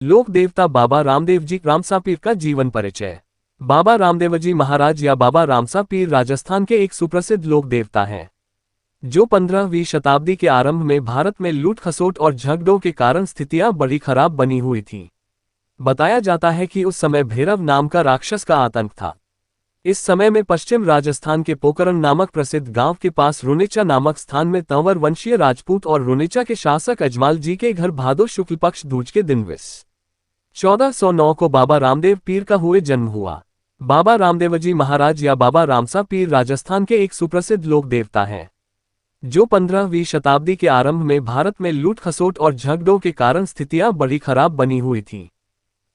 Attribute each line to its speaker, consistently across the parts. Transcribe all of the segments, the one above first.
Speaker 1: लोक देवता बाबा रामदेव जी रामसा पीर का जीवन परिचय। बाबा रामदेव जी महाराज या बाबा रामसा पीर राजस्थान के एक सुप्रसिद्ध लोक देवता हैं, जो 15वीं शताब्दी के आरंभ में भारत में लूट खसोट और झगड़ों के कारण स्थितियां बड़ी खराब बनी हुई थीं। बताया जाता है कि उस समय भैरव नाम का राक्षस का आतंक था। इस समय में पश्चिम राजस्थान के पोकरण नामक प्रसिद्ध गांव के पास रुनेचा नामक स्थान में तंवर वंशीय राजपूत और रुनेचा के शासक अजमाल जी के घर भादो शुक्ल पक्ष दूज के दिन 1409 को बाबा रामदेव पीर का हुए जन्म हुआ। बाबा रामदेव जी महाराज या बाबा रामसा पीर राजस्थान के एक सुप्रसिद्ध लोक देवता हैं, जो 15वीं शताब्दी के आरंभ में भारत में लूट खसोट और झगड़ों के कारण स्थितियां बड़ी खराब बनी हुई थीं।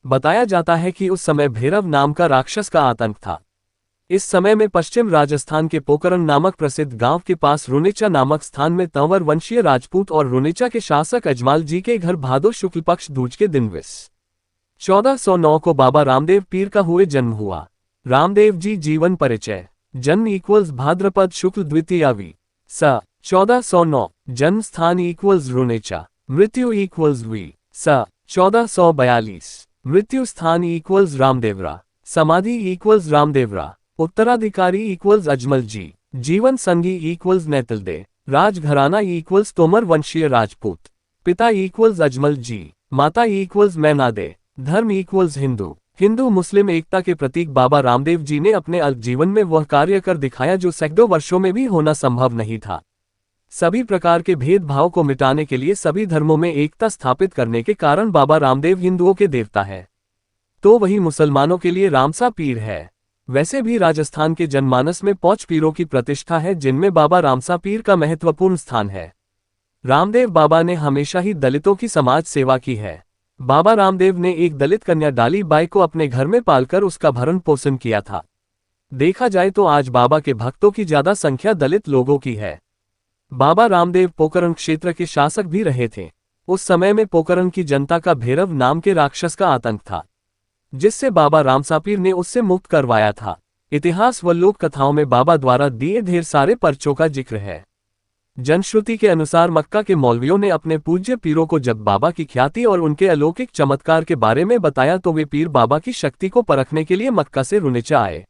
Speaker 1: बताया जाता है कि उस समय भैरव नाम का राक्षस का आतंक था। इस समय में पश्चिम राजस्थान के पोकरण नामक प्रसिद्ध गांव के पास रुनेचा नामक स्थान में तंवर वंशीय राजपूत और रुनेचा के शासक अजमाल जी के घर भादो शुक्ल पक्ष दूज के दिन 1409 को बाबा रामदेव पीर का हुए जन्म हुआ। रामदेव जी जीवन परिचय। जन्म = भाद्रपद शुक्ल द्वितीयावी स 1409। जन्म स्थान = रुनेचा। मृत्यु = स 1442। मृत्यु स्थान = रामदेवरा। समाधि = रामदेवरा। उत्तराधिकारी = अजमल जी। जीवन संगी = नेतलदे। राजघराना = तोमर वंशीय राजपूत। पिता = अजमल जी। माता = मैनादे। धर्म = हिंदू मुस्लिम एकता के प्रतीक बाबा रामदेव जी ने अपने अल्प जीवन में वह कार्य कर दिखाया जो सैकड़ों वर्षों में भी होना संभव नहीं था। सभी प्रकार के भेदभाव को मिटाने के लिए सभी धर्मों में एकता स्थापित करने के कारण बाबा रामदेव हिंदुओं के देवता है, तो वही मुसलमानों के लिए रामसा पीर है। वैसे भी राजस्थान के जनमानस में 5 पीरों की प्रतिष्ठा है, जिनमें बाबा रामसा पीर का महत्वपूर्ण स्थान है। रामदेव बाबा ने हमेशा ही दलितों की समाज सेवा की है। बाबा रामदेव ने एक दलित कन्या डाली बाई को अपने घर में पालकर उसका भरण पोषण किया था। देखा जाए तो आज बाबा के भक्तों की ज्यादा संख्या दलित लोगों की है। बाबा रामदेव पोकरण क्षेत्र के शासक भी रहे थे। उस समय में पोकरण की जनता का भैरव नाम के राक्षस का आतंक था, जिससे बाबा रामसापीर ने उससे मुक्त करवाया था। इतिहास व लोक कथाओं में बाबा द्वारा दिए ढेर सारे पर्चों का जिक्र है। जनश्रुति के अनुसार मक्का के मौलवियों ने अपने पूज्य पीरों को जब बाबा की ख्याति और उनके अलौकिक चमत्कार के बारे में बताया तो वे पीर बाबा की शक्ति को परखने के लिए मक्का से रुनेचा आए।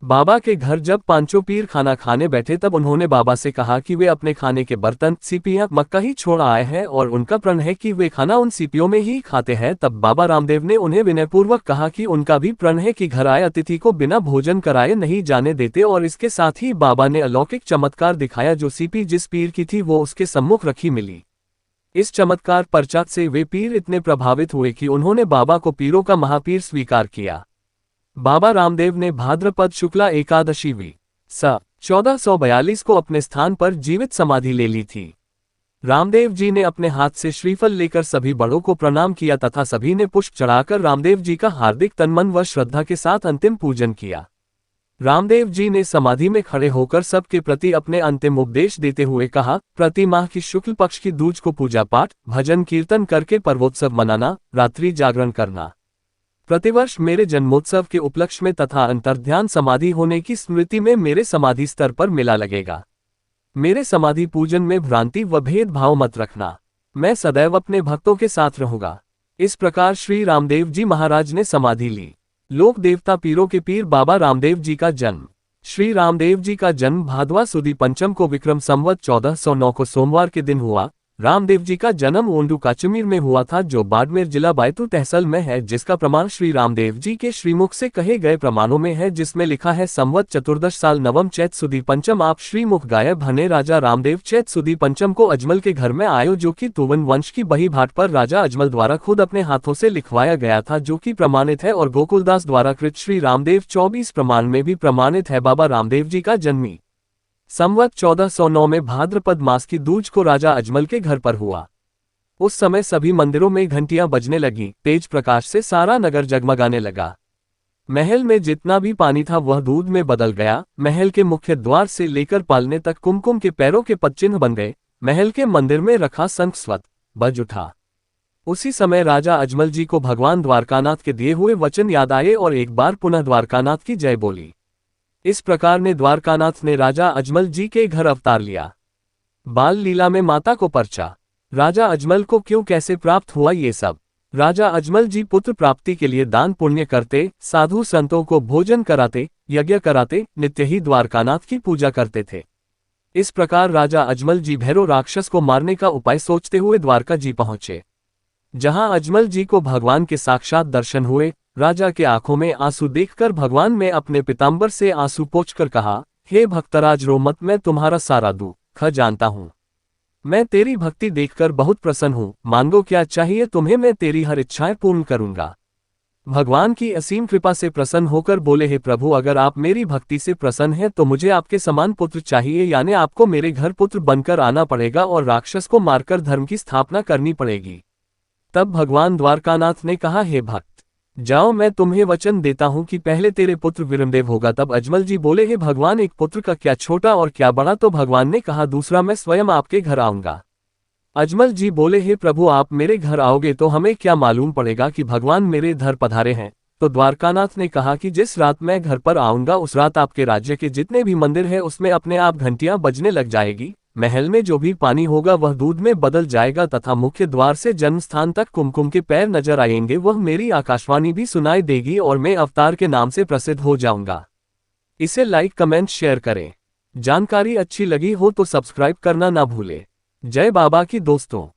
Speaker 1: बाबा के घर जब पांचों पीर खाना खाने बैठे तब उन्होंने बाबा से कहा कि वे अपने खाने के बर्तन सीपियां मक्का ही छोड़ आए हैं और उनका प्रण है कि वे खाना उन सीपियों में ही खाते हैं। तब बाबा रामदेव ने उन्हें विनयपूर्वक कहा कि उनका भी प्रण है कि घर आए अतिथि को बिना भोजन कराए नहीं जाने देते, और इसके साथ ही बाबा ने अलौकिक चमत्कार दिखाया। जो सीपी जिस पीर की थी वो उसके सम्मुख रखी मिली। इस चमत्कार पश्चात से वे पीर इतने प्रभावित हुए कि उन्होंने बाबा को पीरों का महापीर स्वीकार किया। बाबा रामदेव ने भाद्रपद शुक्ला एकादशी स 1442 को अपने स्थान पर जीवित समाधि ले ली थी। रामदेव जी ने अपने हाथ से श्रीफल लेकर सभी बड़ों को प्रणाम किया तथा सभी ने पुष्प चढ़ाकर रामदेव जी का हार्दिक तनमन व श्रद्धा के साथ अंतिम पूजन किया। रामदेव जी ने समाधि में खड़े होकर सबके प्रति अपने अंतिम उपदेश देते हुए कहा, प्रति माह की शुक्ल पक्ष की दूज को पूजा पाठ भजन कीर्तन करके पर्वोत्सव मनाना, रात्रि जागरण करना। प्रतिवर्ष मेरे जन्मोत्सव के उपलक्ष्य में तथा अंतर्ध्यान समाधि होने की स्मृति में मेरे समाधि स्तर पर मेला लगेगा। मेरे समाधि पूजन में भ्रांति व भेदभाव मत रखना। मैं सदैव अपने भक्तों के साथ रहूंगा। इस प्रकार श्री रामदेव जी महाराज ने समाधि ली। लोक देवता पीरों के पीर बाबा रामदेव जी का जन्म। श्री रामदेव जी का जन्म भादवा सुदी पंचम को विक्रम संवत 1409 को सोमवार के दिन हुआ। रामदेव जी का जन्म ओंडू काचमीर में हुआ था, जो बाड़मेर जिला बैतूल तहसील में है, जिसका प्रमाण श्री रामदेव जी के श्रीमुख से कहे गए प्रमाणों में है, जिसमें लिखा है संवत चतुर्दश साल नवम चैत सुदी पंचम आप श्रीमुख गायब भने राजा रामदेव चैत सुदी पंचम को अजमल के घर में आयो, जो कि तुवन वंश की बही भाट पर राजा अजमल द्वारा खुद अपने हाथों से लिखवाया गया था, जो कि प्रमाणित है, और गोकुलदास द्वारा कृत श्री रामदेव 24 प्रमाण में भी प्रमाणित है। बाबा रामदेव जी का जन्मी संवत 1409 में भाद्रपद मास की दूज को राजा अजमल के घर पर हुआ। उस समय सभी मंदिरों में घंटियां बजने लगीं, तेज प्रकाश से सारा नगर जगमगाने लगा। महल में जितना भी पानी था वह दूध में बदल गया। महल के मुख्य द्वार से लेकर पालने तक कुमकुम के पैरों के पदचिन्ह बन गए। महल के मंदिर में रखा शंख स्वत बज उठा। उसी समय राजा अजमल जी को भगवान द्वारकानाथ के दिए हुए वचन याद आए और एक बार पुनः द्वारकानाथ की जय बोली। इस प्रकार ने द्वारकानाथ ने राजा अजमल जी के घर अवतार लिया। बाल लीला में माता को पर्चा। राजा अजमल को क्यों कैसे प्राप्त हुआ ये सब राजा अजमल जी पुत्र प्राप्ति के लिए दान पुण्य करते, साधु संतों को भोजन कराते, यज्ञ कराते, नित्य ही द्वारकानाथ की पूजा करते थे। इस प्रकार राजा अजमल जी भैरव राक्षस को मारने का उपाय सोचते हुए द्वारका जी पहुंचे। जहां अजमल जी को भगवान के साक्षात दर्शन हुए। राजा के आंखों में आंसू देखकर भगवान ने अपने पीतांबर से आंसू पोंछकर कहा, हे भक्तराज रो मत, मैं तुम्हारा सारा दुख जानता हूं। मैं तेरी भक्ति देखकर बहुत प्रसन्न हूं, मांगो क्या चाहिए तुम्हें, मैं तेरी हर इच्छाएं पूर्ण करूंगा। भगवान की असीम कृपा से प्रसन्न होकर बोले, हे प्रभु, अगर आप मेरी भक्ति से प्रसन्न हैं तो मुझे आपके समान पुत्र चाहिए, यानी आपको मेरे घर पुत्र बनकर आना पड़ेगा और राक्षस को मारकर धर्म की स्थापना करनी पड़ेगी। तब भगवान द्वारकानाथ ने कहा, हे भक्त, जाओ, मैं तुम्हें वचन देता हूं कि पहले तेरे पुत्र विरमदेव होगा। तब अजमल जी बोले, हे भगवान, एक पुत्र का क्या छोटा और क्या बड़ा। तो भगवान ने कहा, दूसरा मैं स्वयं आपके घर आऊंगा। अजमल जी बोले, हे प्रभु, आप मेरे घर आओगे तो हमें क्या मालूम पड़ेगा कि भगवान मेरे घर पधारे हैं। तो द्वारकानाथ ने कहा कि जिस रात मैं घर पर आऊंगा उस रात आपके राज्य के जितने भी मंदिर हैं उसमें अपने आप घंटियां बजने लग जाएगी, महल में जो भी पानी होगा वह दूध में बदल जाएगा तथा मुख्य द्वार से जन्मस्थान तक कुमकुम के पैर नजर आएंगे, वह मेरी आकाशवाणी भी सुनाई देगी और मैं अवतार के नाम से प्रसिद्ध हो जाऊंगा। इसे लाइक, कमेंट, शेयर करें। जानकारी अच्छी लगी हो तो सब्सक्राइब करना ना भूले। जय बाबा की दोस्तों।